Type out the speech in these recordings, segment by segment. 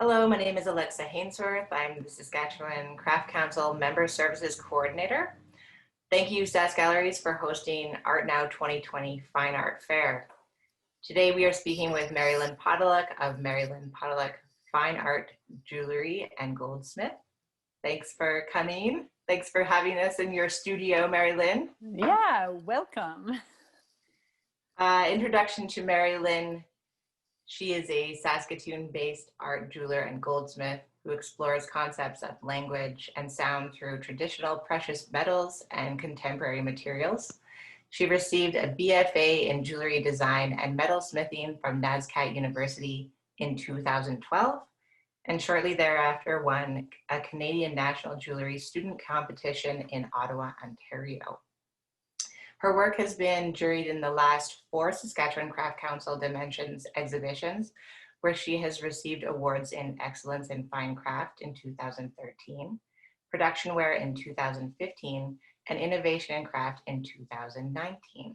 Hello, my name is Alexa Hainsworth. I'm the Saskatchewan Craft Council Member Services Coordinator. Thank you, Sask Galleries, for hosting Art Now 2020 Fine Art Fair. Today we are speaking with Mary Lynn Podiluk of Mary Lynn Podiluk Fine Art Jewelry and Goldsmith. Thanks for coming. Thanks for having us in your studio, Mary Lynn. Yeah, welcome. Introduction to Mary Lynn. She is a Saskatoon-based art jeweler and goldsmith who explores concepts of language and sound through traditional precious metals and contemporary materials. She received a BFA in jewelry design and metalsmithing from NSCAT University in 2012, and shortly thereafter won a Canadian National Jewelry Student Competition in Ottawa, Ontario. Her work has been juried in the last 4 Saskatchewan Craft Council Dimensions exhibitions, where she has received awards in Excellence in Fine Craft in 2013, Production Wear in 2015, and Innovation in Craft in 2019.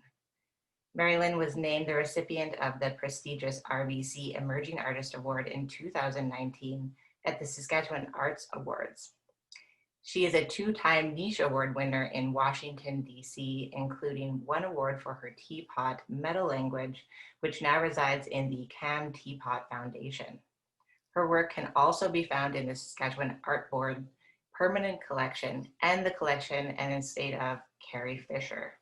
Mary Lynn was named the recipient of the prestigious RBC Emerging Artist Award in 2019 at the Saskatchewan Arts Awards. She is a 2-time Niche Award winner in Washington, D.C., including 1 award for her teapot, Metal Language, which now resides in the CAM Teapot Foundation. Her work can also be found in the Saskatchewan Art Board Permanent Collection and the collection and estate of Carrie Fisher.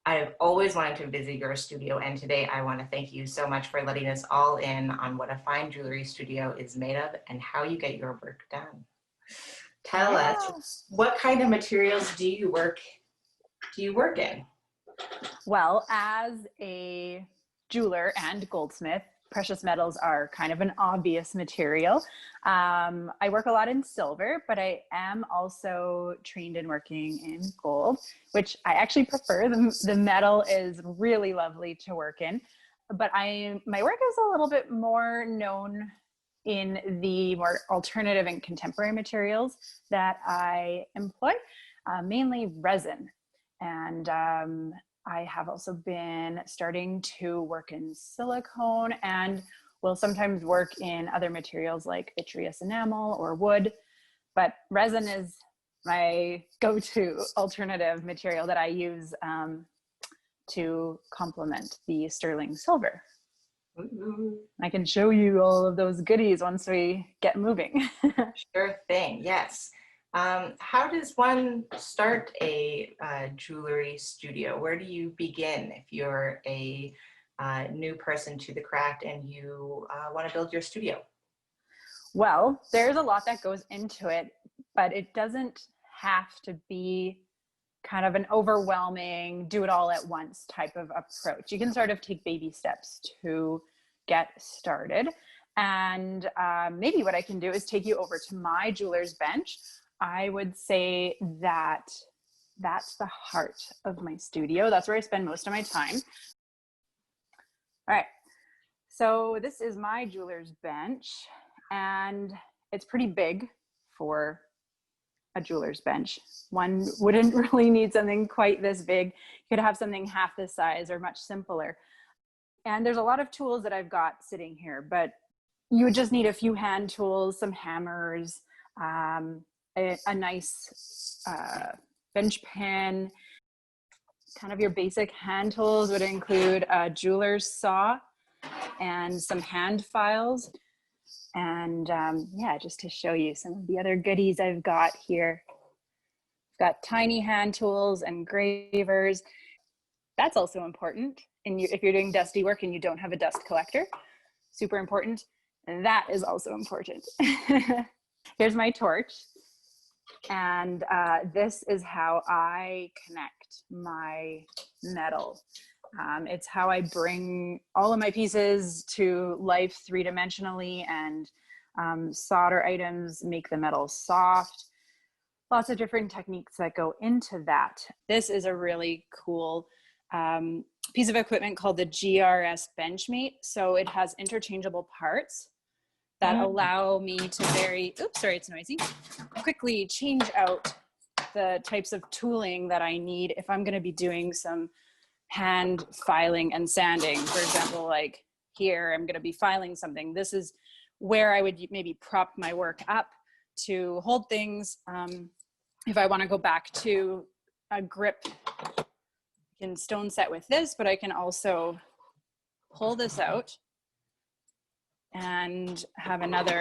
I've always wanted to visit your studio, and today I want to thank you so much for letting us all in on what a fine jewelry studio is made of and how you get your work done. Tell us, what kind of materials do you work in? Well, as a jeweler and goldsmith, precious metals are kind of an obvious material. I work a lot in silver, but I am also trained in working in gold, which I actually prefer. The metal is really lovely to work in, but my work is a little bit more known in the more alternative and contemporary materials that I employ, mainly resin. And I have also been starting to work in silicone and will sometimes work in other materials like vitreous enamel or wood, but resin is my go-to alternative material that I use to complement the sterling silver. I can show you all of those goodies once we get moving. Sure thing, yes. How does one start a jewelry studio? Where do you begin if you're a new person to the craft and you want to build your studio? Well, there's a lot that goes into it, but it doesn't have to be kind of an overwhelming do it all at once type of approach. You can sort of take baby steps to get started. And maybe what I can do is take you over to my jeweler's bench. I would say that that's the heart of my studio. That's where I spend most of my time. All right, so this is my jeweler's bench, and it's pretty big for a jeweler's bench. One wouldn't really need something quite this big. You could have something half this size or much simpler. And there's a lot of tools that I've got sitting here, but you would just need a few hand tools, some hammers, a nice bench pen. Kind of your basic hand tools would include a jeweler's saw and some hand files. And yeah, just to show you some of the other goodies I've got here. I've got tiny hand tools and gravers. That's also important. And if you're doing dusty work and you don't have a dust collector, super important. And that is also important. Here's my torch. And this is how I connect my metal. It's how I bring all of my pieces to life 3-dimensionally, and solder items make the metal soft. Lots of different techniques that go into that. This is a really cool piece of equipment called the Grs Benchmate. So it has interchangeable parts that allow me to quickly change out the types of tooling that I need if I'm going to be doing some hand filing and sanding. For example, like here, I'm going to be filing something. This is where I would maybe prop my work up to hold things. If I want to go back to a grip, I can stone set with this, but I can also pull this out and have another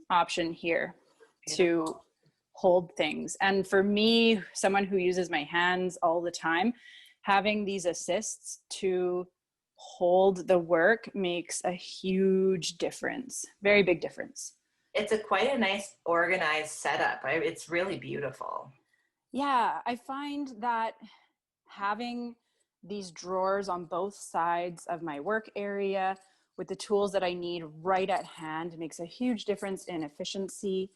option here to hold things. And for me, someone who uses my hands all the time, having these assists to hold the work makes a huge difference, very big difference. It's quite a nice organized setup. It's really beautiful. Yeah, I find that having these drawers on both sides of my work area with the tools that I need right at hand makes a huge difference in efficiency.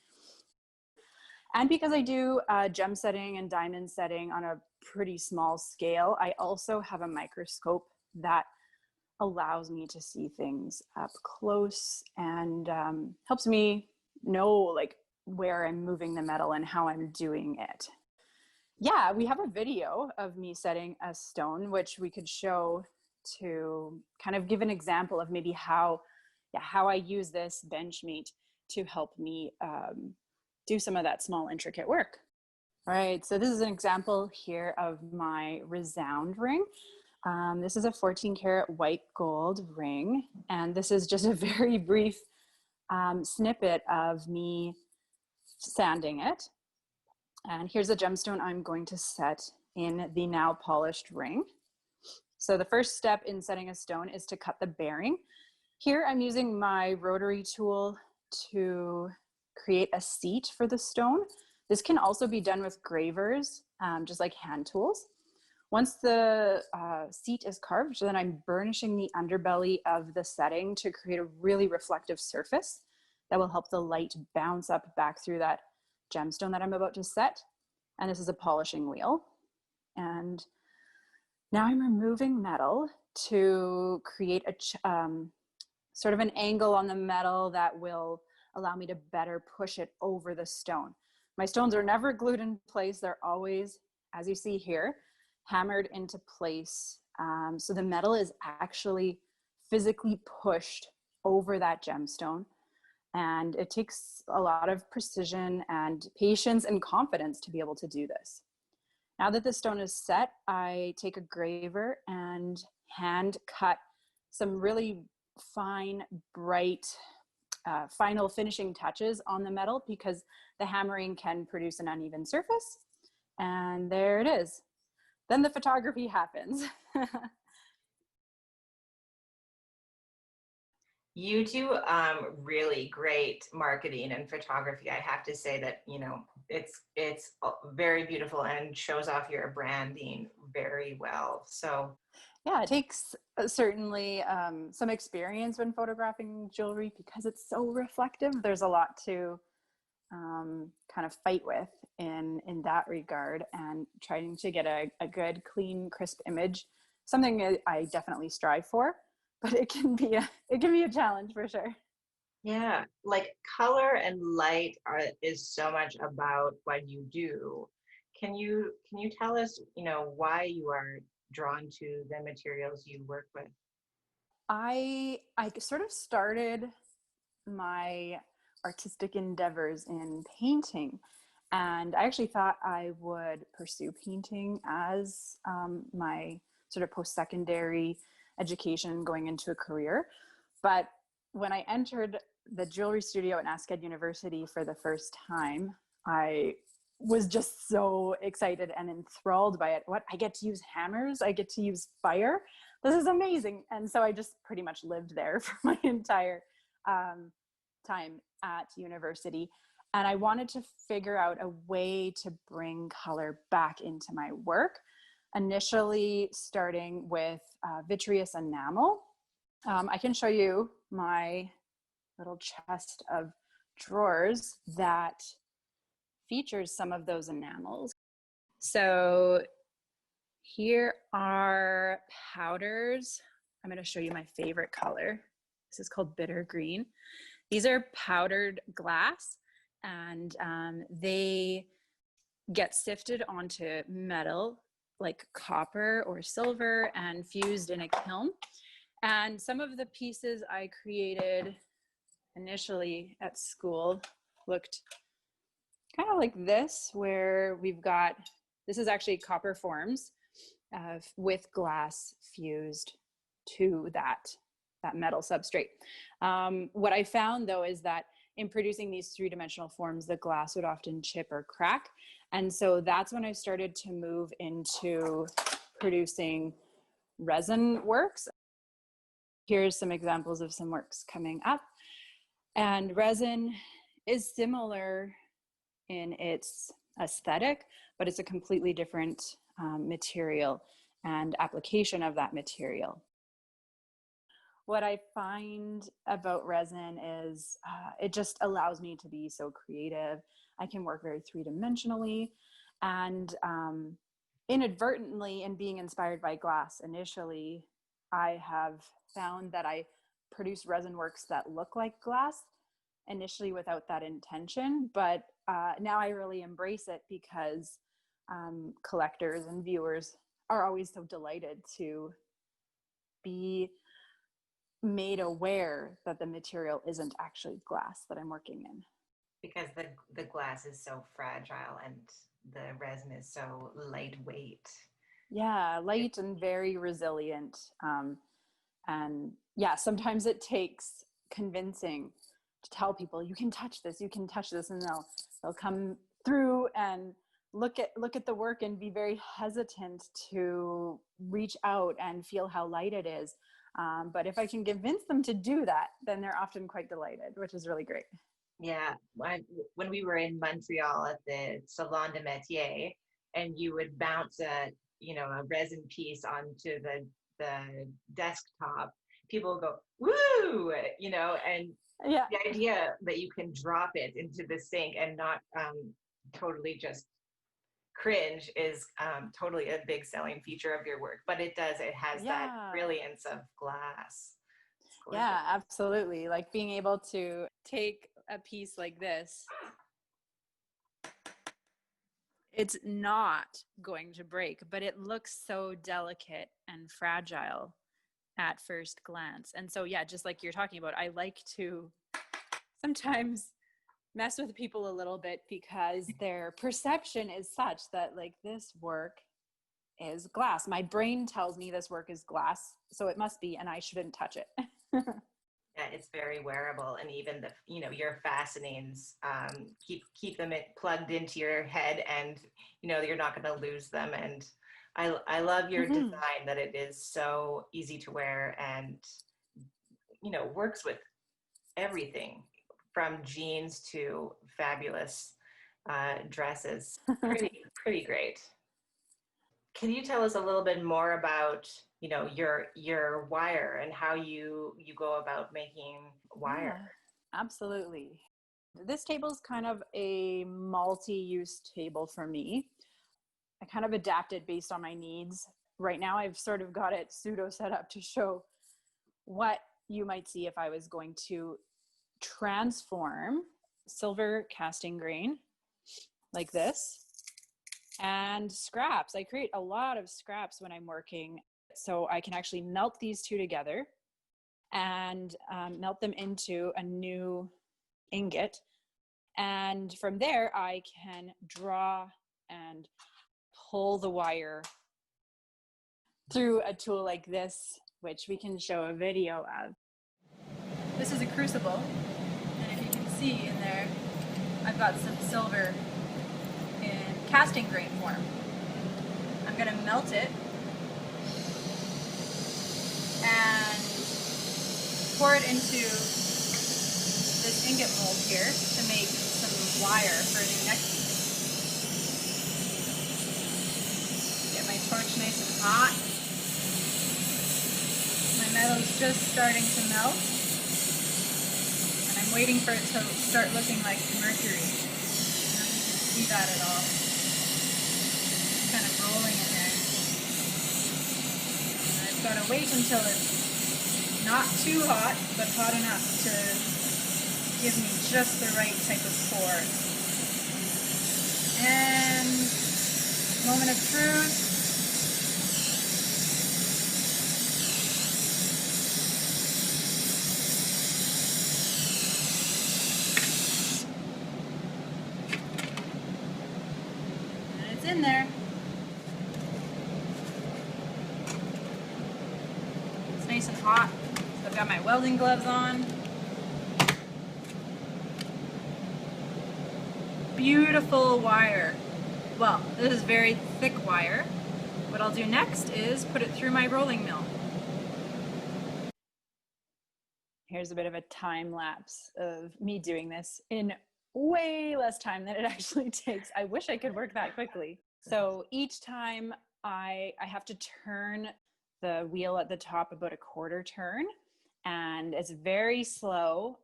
And because I do gem setting and diamond setting on a pretty small scale, I also have a microscope that allows me to see things up close and helps me know like where I'm moving the metal and how I'm doing it. Yeah, we have a video of me setting a stone, which we could show to kind of give an example of maybe how I use this Benchmate to help me do some of that small intricate work. All right, so this is an example here of my resound ring. This is a 14 karat white gold ring, and this is just a very brief snippet of me sanding it. And here's a gemstone I'm going to set in the now polished ring. So the first step in setting a stone is to cut the bearing. Here I'm using my rotary tool to create a seat for the stone. This can also be done with gravers, just like hand tools. Once the seat is carved, then I'm burnishing the underbelly of the setting to create a really reflective surface that will help the light bounce up back through that gemstone that I'm about to set. And this is a polishing wheel. And now I'm removing metal to create a sort of an angle on the metal that will allow me to better push it over the stone. My stones are never glued in place. They're always, as you see here, hammered into place. So the metal is actually physically pushed over that gemstone. And it takes a lot of precision and patience and confidence to be able to do this. Now that the stone is set, I take a graver and hand cut some really fine, bright, final finishing touches on the metal because the hammering can produce an uneven surface. And there it is. Then the photography happens. You do really great marketing and photography. I have to say that, you know, it's very beautiful and shows off your branding very well. So yeah, it takes certainly some experience when photographing jewelry because it's so reflective. There's a lot to kind of fight with in that regard, and trying to get a good, clean, crisp image, something I definitely strive for. But it can be a challenge for sure. yeah, like color and light is so much about what you do. Can you tell us, you know, why you are drawn to the materials you work with? I sort of started my artistic endeavors in painting, and I actually thought I would pursue painting as my sort of post-secondary education going into a career. But when I entered the jewelry studio at NSCAD University for the first time, I was just so excited and enthralled by it. What, I get to use hammers, I get to use fire. This is amazing. And so I just pretty much lived there for my entire time at university. And I wanted to figure out a way to bring color back into my work, initially starting with Vitreous Enamel. I can show you my little chest of drawers that features some of those enamels. So here are powders. I'm going to show you my favorite color. This is called bitter green. These are powdered glass, and they get sifted onto metal like copper or silver and fused in a kiln. And some of the pieces I created initially at school looked kind of like this, where we've got, this is actually copper forms with glass fused to that metal substrate. What I found though is that in producing these three-dimensional forms, the glass would often chip or crack. And so that's when I started to move into producing resin works. Here's some examples of some works coming up. And resin is similar in its aesthetic, but it's a completely different material and application of that material. What I find about resin is it just allows me to be so creative. I can work very three-dimensionally, and inadvertently, in being inspired by glass initially, I have found that I produce resin works that look like glass initially without that intention, but now I really embrace it because collectors and viewers are always so delighted to be made aware that the material isn't actually glass that I'm working in. Because the glass is so fragile and the resin is so lightweight. Yeah, light and very resilient. And yeah, sometimes it takes convincing to tell people, you can touch this, and they'll come through and look at the work and be very hesitant to reach out and feel how light it is. But if I can convince them to do that, then they're often quite delighted, which is really great. Yeah, when we were in Montreal at the Salon de Métier, and you would bounce a resin piece onto the desktop, people would go, woo, and Yeah. the idea that you can drop it into the sink and not totally just cringe is totally a big selling feature of your work. But it has that brilliance of glass. Yeah, absolutely. Like being able to take a piece like this, it's not going to break, but it looks so delicate and fragile at first glance. And so, yeah, just like you're talking about, I like to sometimes mess with people a little bit because their perception is such that like this work is glass. My brain tells me this work is glass, so it must be, and I shouldn't touch it. Yeah, it's very wearable, and even your fastenings, keep them plugged into your head, and you're not going to lose them. And I love your design, that it is so easy to wear and works with everything from jeans to fabulous dresses. Pretty great. Can you tell us a little bit more about your wire and how you go about making wire? Yeah, absolutely. This table is kind of a multi-use table for me. I kind of adapted based on my needs. Right now I've sort of got it pseudo set up to show what you might see if I was going to transform silver casting grain like this and scraps. I create a lot of scraps when I'm working, so I can actually melt these two together and melt them into a new ingot. And from there, I can draw and pull the wire through a tool like this, which we can show a video of. This is a crucible, and if you can see in there, I've got some silver in casting grain form. I'm going to melt it and pour it into this ingot mold here to make some wire for a new neck piece. Get my torch nice and hot. My metal's just starting to melt, and I'm waiting for it to start looking like mercury. I don't know if you can see that at all. It's kind of rolling in there. And I've got to wait until it's not too hot, but hot enough to give me just the right type of pour. And moment of truth. in there. It's nice and hot. So I've got my welding gloves on. Beautiful wire. Well, this is very thick wire. What I'll do next is put it through my rolling mill. Here's a bit of a time lapse of me doing this in way less time than it actually takes. I wish I could work that quickly. So each time I have to turn the wheel at the top about a quarter turn, and it's very slow.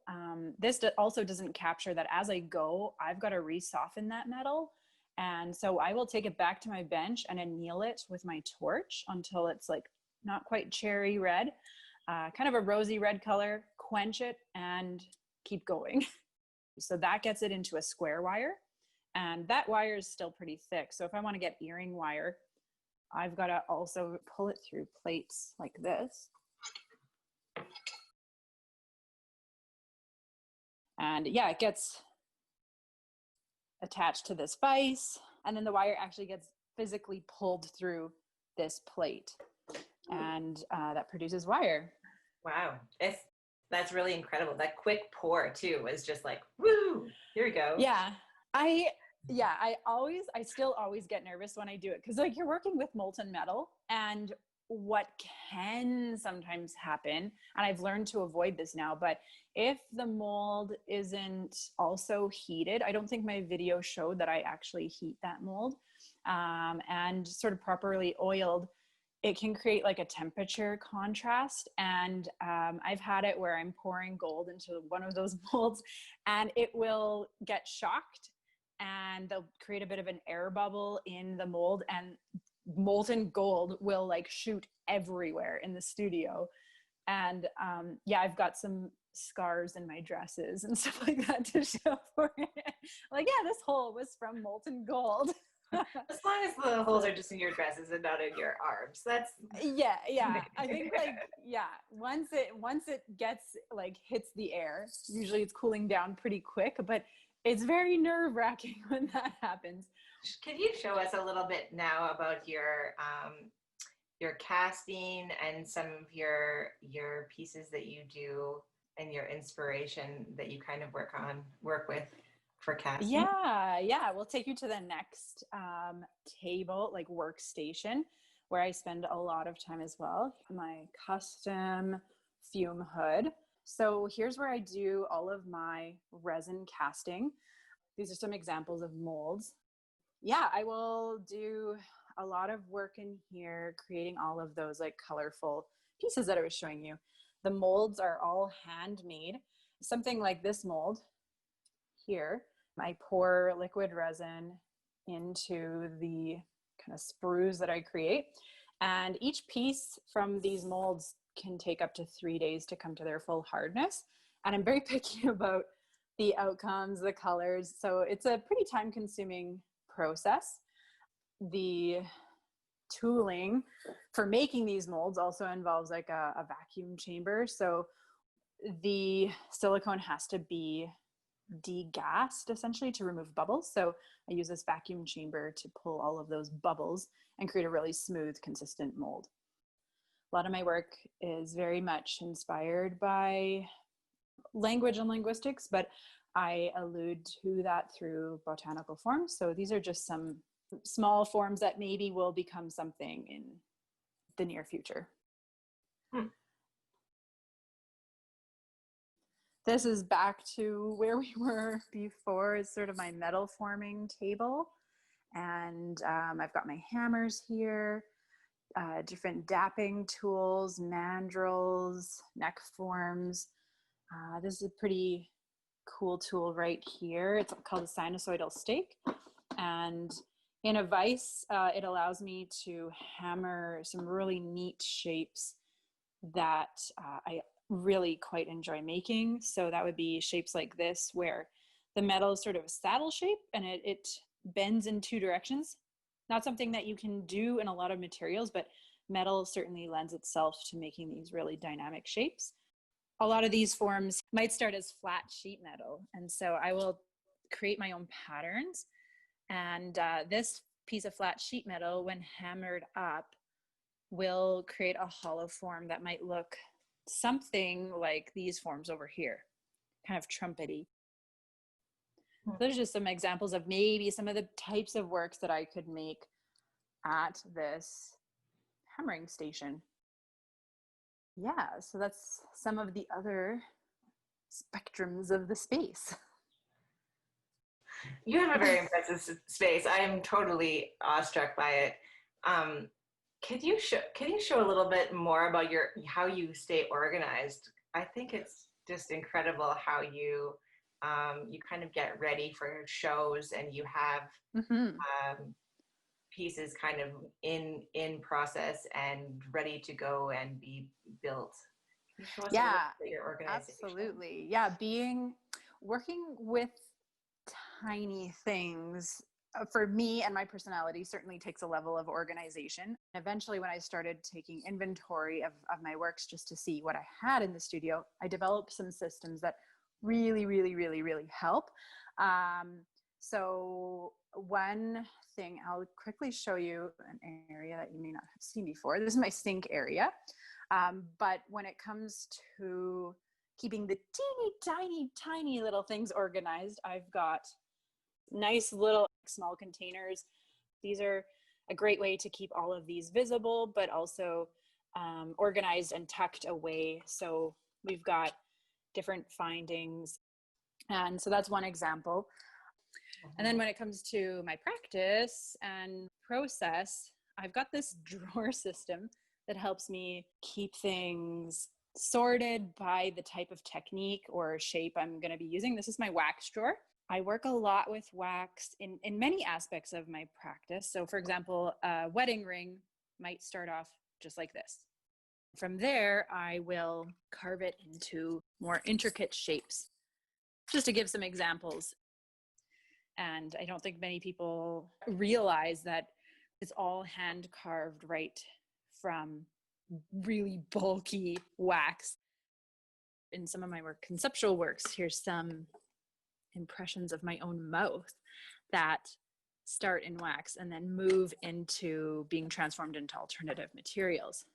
This also doesn't capture that as I go, I've got to re-soften that metal. And so I will take it back to my bench and anneal it with my torch until it's like not quite cherry red, kind of a rosy red color, quench it and keep going. So that gets it into a square wire, and that wire is still pretty thick. So if I want to get earring wire, I've got to also pull it through plates like this. And yeah, it gets attached to this vise, and then the wire actually gets physically pulled through this plate, and that produces wire. Wow, that's really incredible. That quick pour too was just like, woo, here we go. Yeah, I still always get nervous when I do it, because like you're working with molten metal, and what can sometimes happen, and I've learned to avoid this now, but if the mold isn't also heated, I don't think my video showed that I actually heat that mold, and sort of properly oiled, it can create like a temperature contrast. And I've had it where I'm pouring gold into one of those molds and it will get shocked, and they'll create a bit of an air bubble in the mold, and molten gold will like shoot everywhere in the studio. And yeah, I've got some scars in my dresses and stuff like that to show for it. Like, yeah, this hole was from molten gold. As long as the holes are just in your dresses and not in your arms, that's yeah. I think like, yeah, once it gets like hits the air, usually it's cooling down pretty quick, but it's very nerve-wracking when that happens. Can you show us a little bit now about your casting and some of your pieces that you do and your inspiration that you kind of work with for casting? Yeah, we'll take you to the next table, like workstation, where I spend a lot of time as well. My custom fume hood. So here's where I do all of my resin casting. These are some examples of molds. Yeah, I will do a lot of work in here, creating all of those like colorful pieces that I was showing you. The molds are all handmade. Something like this mold here, I pour liquid resin into the kind of sprues that I create. And each piece from these molds can take up to 3 days to come to their full hardness. And I'm very picky about the outcomes, the colors. So it's a pretty time-consuming process. The tooling for making these molds also involves like a vacuum chamber. So the silicone has to be degassed essentially to remove bubbles. So I use this vacuum chamber to pull all of those bubbles and create a really smooth, consistent mold. A lot of my work is very much inspired by language and linguistics, but I allude to that through botanical forms. So these are just some small forms that maybe will become something in the near future. This is back to where we were before. It's sort of my metal forming table. And I've got my hammers here, different dapping tools, mandrels, neck forms. This is a pretty cool tool right here. It's called a sinusoidal stake. And in a vise, it allows me to hammer some really neat shapes that I really quite enjoy making. So that would be shapes like this, where the metal is sort of a saddle shape and it bends in two directions. Not something that you can do in a lot of materials, but metal certainly lends itself to making these really dynamic shapes. A lot of these forms might start as flat sheet metal. And so I will create my own patterns. And this piece of flat sheet metal, when hammered up, will create a hollow form that might look something like these forms over here, kind of trumpety. Those are just some examples of maybe some of the types of works that I could make at this hammering station. Yeah, so that's some of the other spectrums of the space. You have a very impressive space. I am totally awestruck by it. Can you show a little bit more about how you stay organized? I think it's just incredible how you kind of get ready for shows, and you have pieces kind of in process and ready to go and be built. Can you show us a little bit your organization? Absolutely. Yeah, working with tiny things for me and my personality certainly takes a level of organization. Eventually, when I started taking inventory of my works just to see what I had in the studio, I developed some systems that really, really, really, really help. So one thing, I'll quickly show you an area that you may not have seen before. This is my sink area. But when it comes to keeping the teeny, tiny, tiny little things organized, I've got nice little small containers. These are a great way to keep all of these visible, but also organized and tucked away. So we've got different findings. And so that's one example. And then when it comes to my practice and process, I've got this drawer system that helps me keep things sorted by the type of technique or shape I'm going to be using. This is my wax drawer. I work a lot with wax in many aspects of my practice. So for example, a wedding ring might start off just like this. From there, I will carve it into more intricate shapes, just to give some examples. And I don't think many people realize that it's all hand carved right from really bulky wax. In some of my work, conceptual works, here's some impressions of my own mouth that start in wax and then move into being transformed into alternative materials.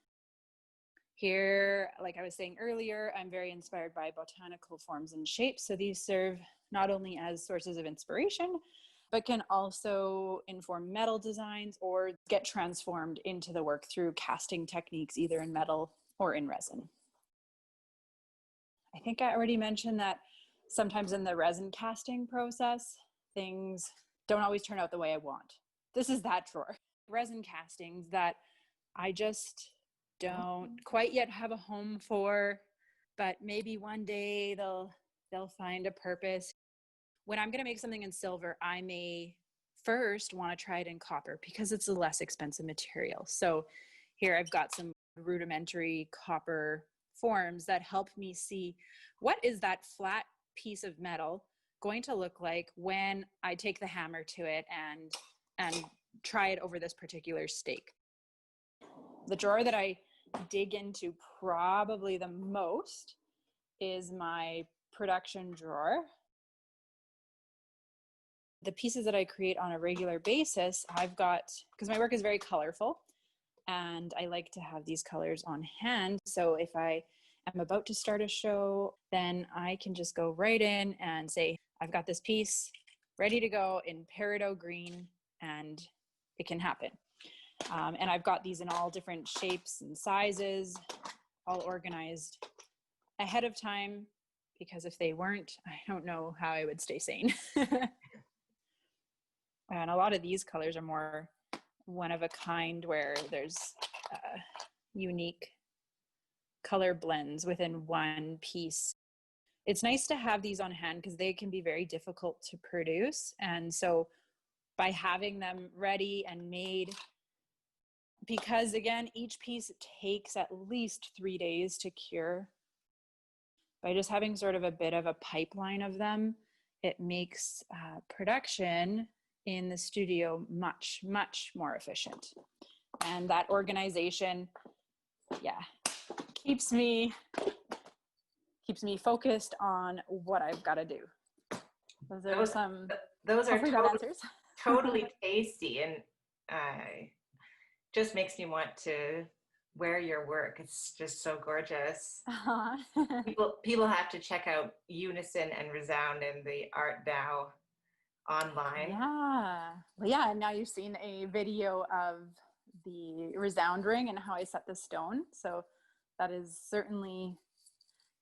Here, like I was saying earlier, I'm very inspired by botanical forms and shapes. So these serve not only as sources of inspiration, but can also inform metal designs or get transformed into the work through casting techniques, either in metal or in resin. I think I already mentioned that sometimes in the resin casting process, things don't always turn out the way I want. This is that drawer. Resin castings that I just don't quite yet have a home for, but maybe one day they'll find a purpose. When I'm going to make something in silver, I may first want to try it in copper because it's a less expensive material. So here I've got some rudimentary copper forms that help me see what is that flat piece of metal going to look like when I take the hammer to it and try it over this particular stake. The drawer that I dig into probably the most is my production drawer. The pieces that I create on a regular basis, I've got, because my work is very colorful and I like to have these colors on hand. So if I am about to start a show, then I can just go right in and say, I've got this piece ready to go in peridot green, and it can happen. And I've got these in all different shapes and sizes, all organized ahead of time, because if they weren't, I don't know how I would stay sane. And a lot of these colors are more one of a kind, where there's unique color blends within one piece. It's nice to have these on hand because they can be very difficult to produce. And so by having them ready and made, because again, each piece takes at least 3 days to cure, by just having sort of a bit of a pipeline of them, it makes production in the studio much, much more efficient. And that organization, keeps me focused on what I've got to do. Those are Those are answers. totally tasty. And just makes me want to wear your work. It's just so gorgeous. Uh-huh. People have to check out Unison and Resound and the Art Now online. Yeah. Well, yeah. And now you've seen a video of the resound ring and how I set the stone. So that is certainly,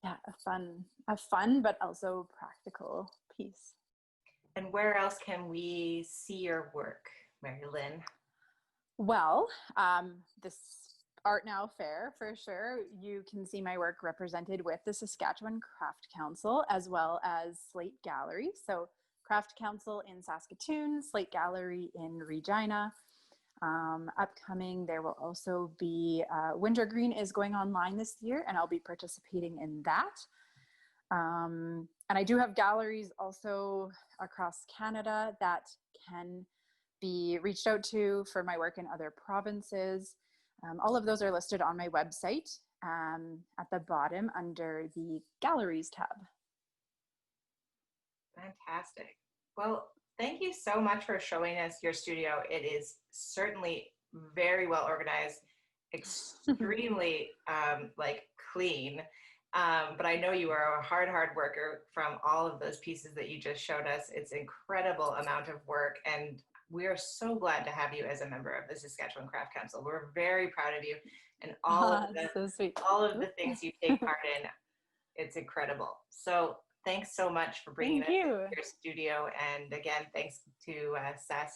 yeah, a fun, but also practical piece. And where else can we see your work, Mary Lynn? Well, this Art Now Fair, for sure. You can see my work represented with the Saskatchewan Craft Council as well as Slate Gallery. So Craft Council in Saskatoon, Slate Gallery in Regina. Upcoming, there will also be Wintergreen is going online this year, and I'll be participating in that. And I do have galleries also across Canada that can be reached out to for my work in other provinces. All of those are listed on my website at the bottom under the Galleries tab. Fantastic. Well, thank you so much for showing us your studio. It is certainly very well organized, extremely like clean. But I know you are a hard worker from all of those pieces that you just showed us. It's an incredible amount of work, and we are so glad to have you as a member of the Saskatchewan Craft Council. We're very proud of you and all of the things you take part in. It's incredible. So thanks so much for bringing us to your studio. And again, thanks to Sask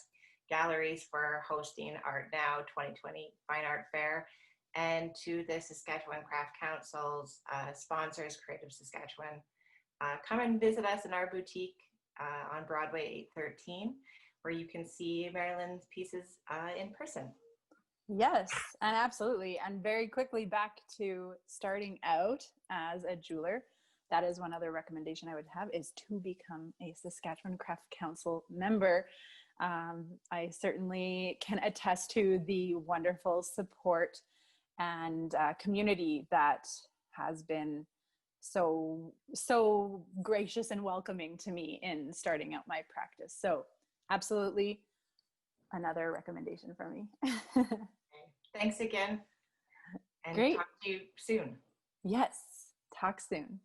Galleries for hosting Art Now 2020 Fine Art Fair, and to the Saskatchewan Craft Council's sponsors, Creative Saskatchewan. Come and visit us in our boutique on Broadway 813, where you can see Mary Lynn's pieces in person. Yes, and absolutely. And very quickly back to starting out as a jeweler, that is one other recommendation I would have, is to become a Saskatchewan Craft Council member. I certainly can attest to the wonderful support and community that has been so gracious and welcoming to me in starting out my practice. So absolutely another recommendation from me. Thanks again, and Great. Talk to you soon. Yes, talk soon.